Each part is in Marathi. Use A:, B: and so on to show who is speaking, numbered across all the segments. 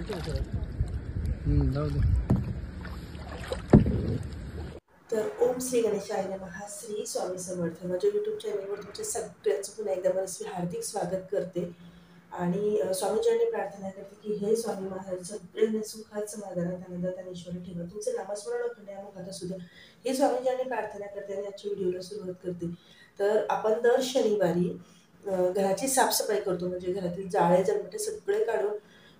A: जाऊ दे.
B: तर ओम श्री गणेशाय नमः. श्री स्वामी समर्थ. माझ्या यूट्यूब चॅनलवर तुमच्या सगळ्यांचं पुन्हा एकदा मनस्वी हार्दिक स्वागत करते आणि स्वामीचरणी प्रार्थना करते की हे स्वामी महाराज सगळ्यांना सुखात समाधानात आनंदात आणि ईश्वरी ठेवा. तुमचं नामस्मरण अखंड सुद्धा हे स्वामीचरणी प्रार्थना करते आणि आजच्या व्हिडिओला सुरुवात करते. तर आपण दर शनिवारी घराची साफसफाई करतो, म्हणजे घरातील जाळे जळमटे सगळे काढून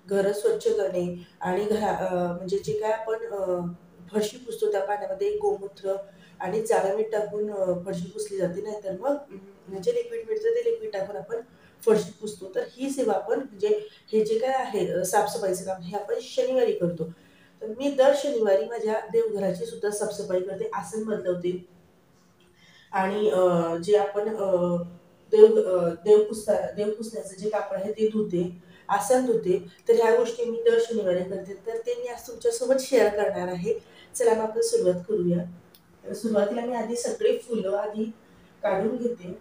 B: घर स्वच्छ करणे आणि म्हणजे जे काय आपण फरशी पुसतो त्या पाण्यामध्ये गोमूत्र आणि जाडं मीठ टाकून फरशी पुसली जाते. नाहीतर मग जे लिक्विड मिळतं ते लिक्विड टाकून आपण फरशी पुसतो. तर ही सेवा आपण म्हणजे हे जे काय आहे साफसफाईचं काम हे आपण शनिवारी करतो. तर मी दर शनिवारी माझ्या देवघराची सुद्धा साफसफाई करते, आसन बदलवते आणि जे आपण देव पुसण्याचं जे कापड आहे ते धुते, आसन धुते. तर ह्या गोष्टी मी दर शनिवारी करते. तर ते मी आज तुमच्यासोबत शेअर करणार आहे. चला मग आपण सुरुवात करूया. तर सुरुवातीला मी आधी सगळे फुलं आधी काढून घेते,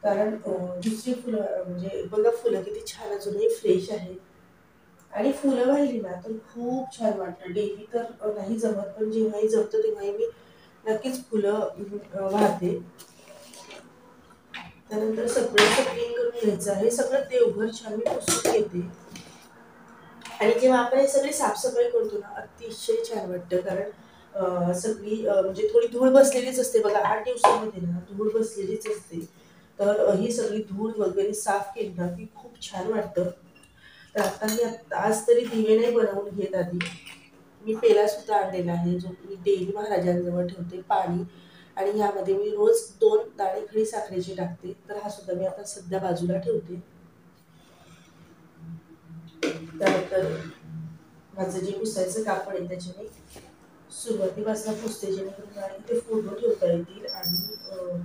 B: कारण दुसरी फुलं म्हणजे बघा फुलं किती छान अजूनही फ्रेश आहे आणि फुलं वाहिली ना तर खूप छान वाटतं. डेली तर नाही जमत, पण जेव्हाही जमतं तेव्हाही मी नक्कीच फुलं वाहते. त्यानंतर सगळं क्लीन करून घ्यायचं आहे. सगळं देवघर छान मी पुसून घेते आणि जेव्हा आपण हे सगळी साफसफाई करतो ना अतिशय छान वाटतं, कारण सगळी म्हणजे थोडी धूळ बसलेलीच असते बघा. 8 दिवसामध्ये ना धूळ बसलेलीच असते. तर ही सगळी धूळ वगैरे साफ केली ना की खूप छान वाटतं. तर आता मी आज तरी दिवे नाही बनवून घेत. आधी मी पेला सुद्धा आणलेला आहे, जो मी देवी महाराजांजवळ ठेवते पाणी, आणि यामध्ये मी रोज 2 दाणे खडी साखरेचे टाकते. तर हा सुद्धा मी आता सध्या बाजूला ठेवते. त्यानंतर माझं जे पुसायचं कापड आहे त्याचे मी सुरुवातीपासून पुसते, जेणेकरून मला इथे फोटो ठेवता येतील. आणि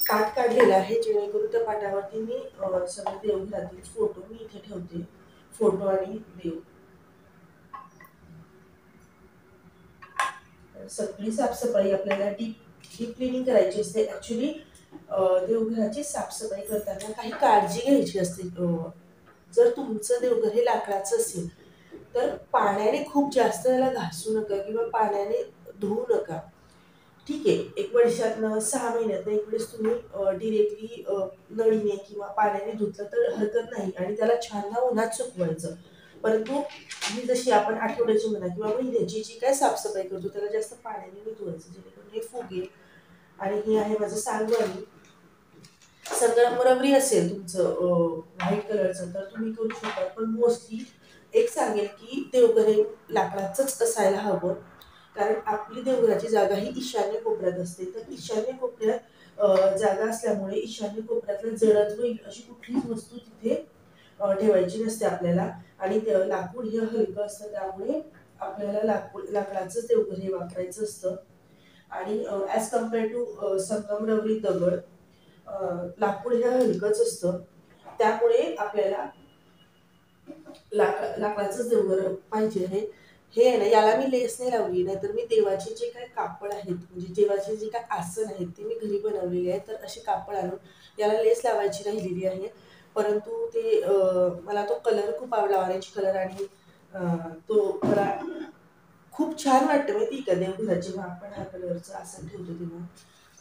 B: पाट काढलेला आहे, जेणेकरून त्या पाटावरती मी सगळे देवघरातील फोटो मी इथे ठेवते. फोटो आणि देव. सगळी साफसफाई आपल्याला डीप क्लिनिंग करायची असते. ऍक्च्युली देवघराची साफसफाई करताना काही काळजी घ्यायची असते. जर तुमचं देवघर हे लाकडाचं असेल तर पाण्याने खूप जास्त त्याला घासू नका किंवा पाण्याने धुवू नका. ठीक आहे, 1 वर्षातनं 6 महिन्यातनं एक वेळेस तुम्ही डिरेक्टली नळीने किंवा पाण्याने धुतलं तर हरकत नाही आणि त्याला छान उन्हात सुकवायचं. परंतु ही जशी आपण आठवड्याची म्हणा किंवा महिन्याची जी काय साफसफाई करतो त्याला जास्त पाण्याने नाही धुवायचं, जेणेकरून हे फुगेल. आणि हे आहे माझं सांगवानी. संगमरवरी असेल तुमचं व्हाईट कलरचं तर तुम्ही करू शकता, पण मोस्टली एक सांगेल की देवघर हे लाकडाचंच असायला हवं, कारण आपली देवघराची जागा ही ईशान्य कोपऱ्यात असते. तर ईशान्य कोपऱ्यात जागा असल्यामुळे ईशान्य कोपऱ्यातलं जळत होईल अशी कुठलीच वस्तू तिथे ठेवायची नसते आपल्याला. आणि लाकूड हे हलकं असतं, त्यामुळे आपल्याला लाकडाचंच देवघर हे वापरायचं असतं. आणि ॲज कम्पेअर टू संगमरवरी दगड, लाकूड हे हलकंच असतं, त्यामुळे आपल्याला लाकडाचंच देवघर पाहिजे. हे आहे ना, याला मी लेस नाही लावली, नाहीतर मी देवाचे जे काय कापड आहेत म्हणजे देवाचे जे काय आसन आहेत ते मी घरी बनवलेले आहेत. तर असे कापड आणून याला लेस लावायची राहिलेली आहे. परंतु ते मला तो कलर खूप आवडला, ऑरेंज कलर, आणि तो मला खूप छान वाटतं माहिती का देवघरात जेव्हा आपण हा कलरचं आसन ठेवतो तेव्हा.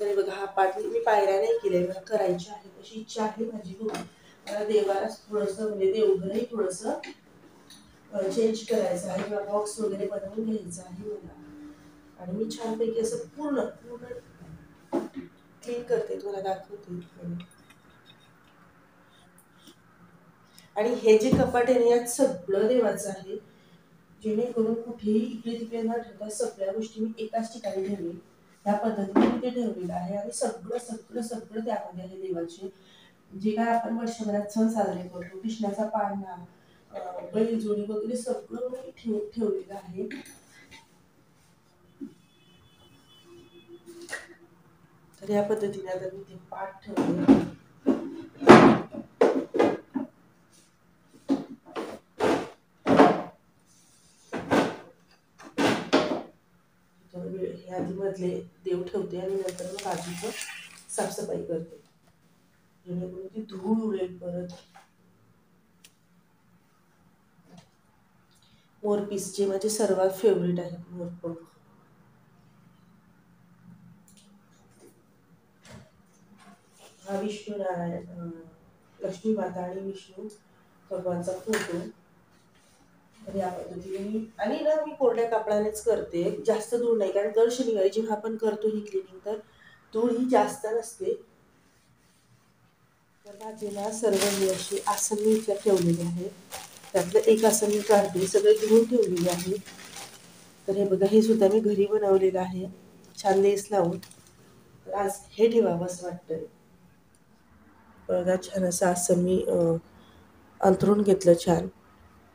B: तर बघा हा पाठ मी पायऱ्या नाही केल्या, मला करायची आहे अशी इच्छा आहे माझी. मला देवाला थोडंसं म्हणजे देवघरही थोडंसं चेंज करायचं आहे किंवा बॉक्स वगैरे बनवून घ्यायचं आहे मला. आणि मी छानपैकी असं पूर्ण क्लीन करते, तुम्हाला दाखवते. आणि हे जे कपाट आहे ना यात सगळं देवाचं आहे, जेणेकरून कुठेही इकडे तिकडे न ठेवता सगळ्या गोष्टी मी एकाच ठिकाणी ठेवली. त्या पद्धतीने मी ते ठेवलेलं आहे आणि सगळं सगळं सगळं त्यामध्ये आहे देवाचे. जे काय आपण वर्षभरात सण साजरे करतो, कृष्णाचा पाळणा, बैलजोडी वगैरे सगळं मी ठेवलेलं आहे. तर या पद्धतीने आता मी ते पाठ ठेवले. हे आधी मधले देव ठेवते आणि नंतर मग बाजूचं साफसफाई करते, जेणेकरून ती धूळ उडेल परत. मोरपीस जे माझे सर्वात फेवरेट आहे मोरपंख. हा विष्णू नारायण लक्ष्मी माता आणि विष्णू भगवानचा फोटो. तर या पद्धतीने आणि ना मी कोरड्या कापडानेच करते, जास्त धूळ नाही, कारण दर शनिवारी जेव्हा आपण करतो ही क्लिनिंग तर धूळ ही जास्त नसते. तर बाजूला सर्व मी अशी आसन मी इथं ठेवलेली आहे, त्यातलं एक आसन मी काढते, सगळे धुवून ठेवलेले आहे. तर हे बघा, हे सुद्धा मी घरी बनवलेलं आहे छान लेस लावून. तर आज हे ठेवावं असं वाटतंय. बघा छान असं आसन मी अंथरून घेतलं छान.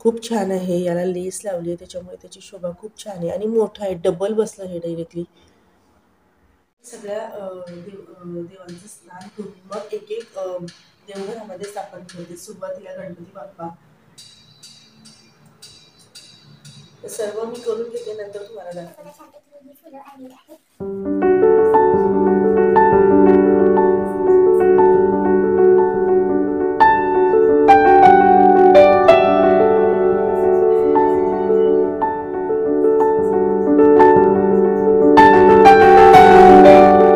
B: खूप छान आहे, याला लेस लावली आहे त्याच्यामुळे त्याची शोभा खूप छान आहे आणि मोठं आहे, डबल बसलं हे डायरेक्टली. सगळ्या देवांचं स्नान करून मग एक एक देवघरामध्ये स्थापन करते. सुरुवातीला गणपती बाप्पा. तर सर्व मी करून घेते, नंतर तुम्हाला दाखवते.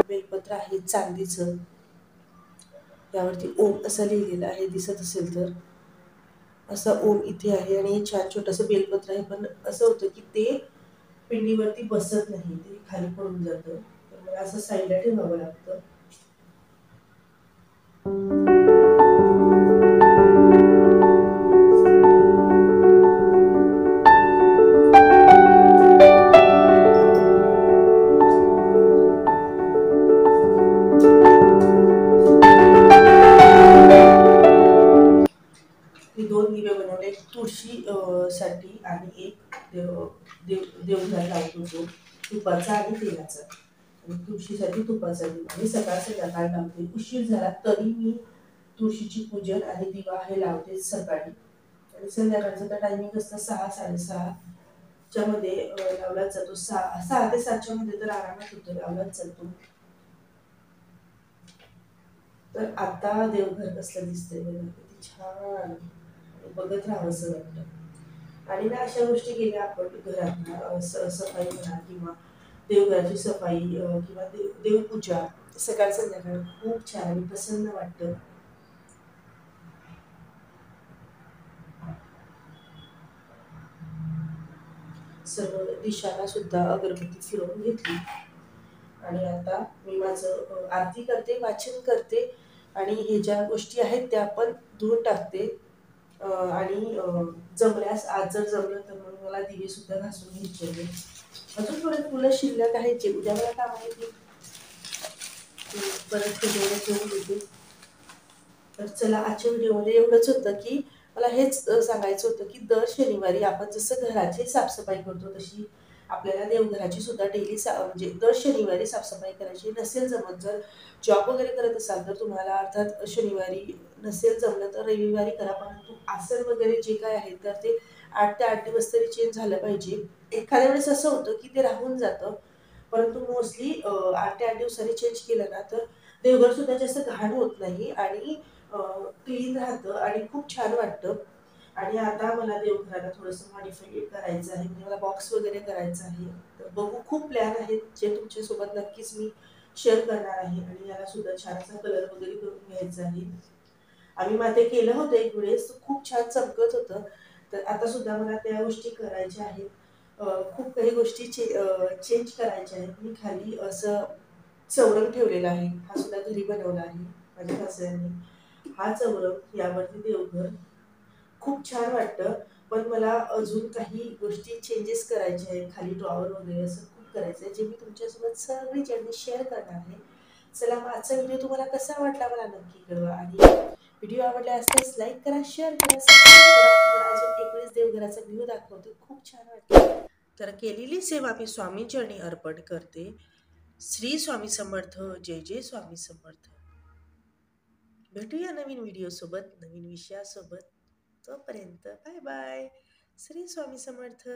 B: बेलपत्र आहे चांदीचं, यावरती ओम असं लिहिलेलं आहे, दिसत असेल तर. असा ओम इथे आहे आणि हे छान छोटंसं बेलपत्र आहे, पण असं होतं की ते पिंडीवरती बसत नाही, ते खाली पडून जातं, तर मला असं साईडला ठेवावं लागतं. मी 2 दिवे बनवले, एक तुळशी साठी आणि एक देवघराला लावतो तो तुपाचा आणि तेलाचा. आणि तुळशीसाठी तुपाचा दिवा आणि सकाळ संध्याकाळ लावते. उशीर झाला तरी मी तुळशीची पूजन आणि दिवा हे लावते सकाळी. आणि संध्याकाळचं तर टायमिंग असतं 6-6:30 च्या मध्ये लावलाच जातो. 6 ते 7 मध्ये तर आरामात होतो, लावलाच जातो. तर आता देवघर कसलं दिसतंय बघा, किती छान, बघत राहावं असं वाटतं. आणि ना अशा गोष्टी केल्या आपण घरात ना, सफाई म्हणा किंवा देवघराची सफाई किंवा देवपूजा सकाळ संध्याकाळ खूप छान आणि प्रसन्न वाटतं. सर्व दिशाला सुद्धा अगरबत्ती फिरवून घेतली आणि आता मी माझं आरती करते, वाचन करते आणि हे ज्या गोष्टी आहेत त्या पण धुवून टाकते. आणि जमल्यास आज जर जमलं तर मग मला दिवे सुद्धा घासून घ्यायचे. अजून थोडे फुलं शिल्लक आहेत जे उद्या मला काम आहे की परत ते ठेवून देते. तर चला, आजच्या व्हिडिओमध्ये एवढंच होतं की मला हेच सांगायचं होतं की दर शनिवारी आपण जसं घराची साफसफाई करतो तशी आपल्याला देवघराची सुद्धा डेली म्हणजे दर शनिवारी साफसफाई करायची. नसेल जमत, जर जॉब वगैरे करत असाल तर तुम्हाला अर्थात शनिवारी नसेल जमलं तर रविवारी करा, परंतु आसन वगैरे जे काय आहे तर ते 8 ते 8 दिवस तरी चेंज झालं पाहिजे. एखाद्या वेळेस असं होतं की ते राहून जातं, परंतु मोस्टली 8 ते 8 दिवसांनी चेंज केलं ना तर देवघर सुद्धा जास्त घाण होत नाही आणि क्लीन राहतं आणि खूप छान वाटतं. आणि आता मला देवघराला थोडंसं मॉडिफाय करायचं आहे, म्हणजे मला बॉक्स वगैरे करायचं आहे. तर बघू, खूप प्लॅन आहेत जे तुमच्यासोबत नक्कीच मी शेअर करणार आहे. आणि याला सुद्धा छान असा कलर वगैरे करून घ्यायचा आहे. आम्ही माते केलं होतं एक वेळेस, खूप छान चमकत होतं. तर आता सुद्धा मला त्या गोष्टी करायच्या आहेत. खूप काही गोष्टी चेंज करायच्या आहेत. मी खाली असं चौरंग ठेवलेला आहे, हा सुद्धा घरी बनवला आहे माझ्या सासऱ्यांनी. हा चौरंग, यावरती देवघर, खूप छान वाटतं. पण मला अजून काही गोष्टी चेंजेस करायच्या आहेत, खाली ड्रॉवर वगैरे असं खूप करायचं आहे, जे मी तुमच्यासोबत सगळी जर्नी शेअर करणार आहे. चला, मग आजचा व्हिडिओ तुम्हाला कसा वाटला मला नक्की कळवा. आणि व्हिडिओ आवडला असल्यास लाईक करा, शेअर करा, सबस्क्राईब करा. पण अजून एक वेळेस देवघराचा व्ह्यू दाखवते, खूप छान वाटतं. तर केलेली सेवा मी स्वामी चरणी अर्पण करते. श्री स्वामी समर्थ. जय जय स्वामी समर्थ. भेटूया नवीन व्हिडिओसोबत, नवीन विषयासोबत. तोपर्यंत बाय बाय. श्री स्वामी समर्थ.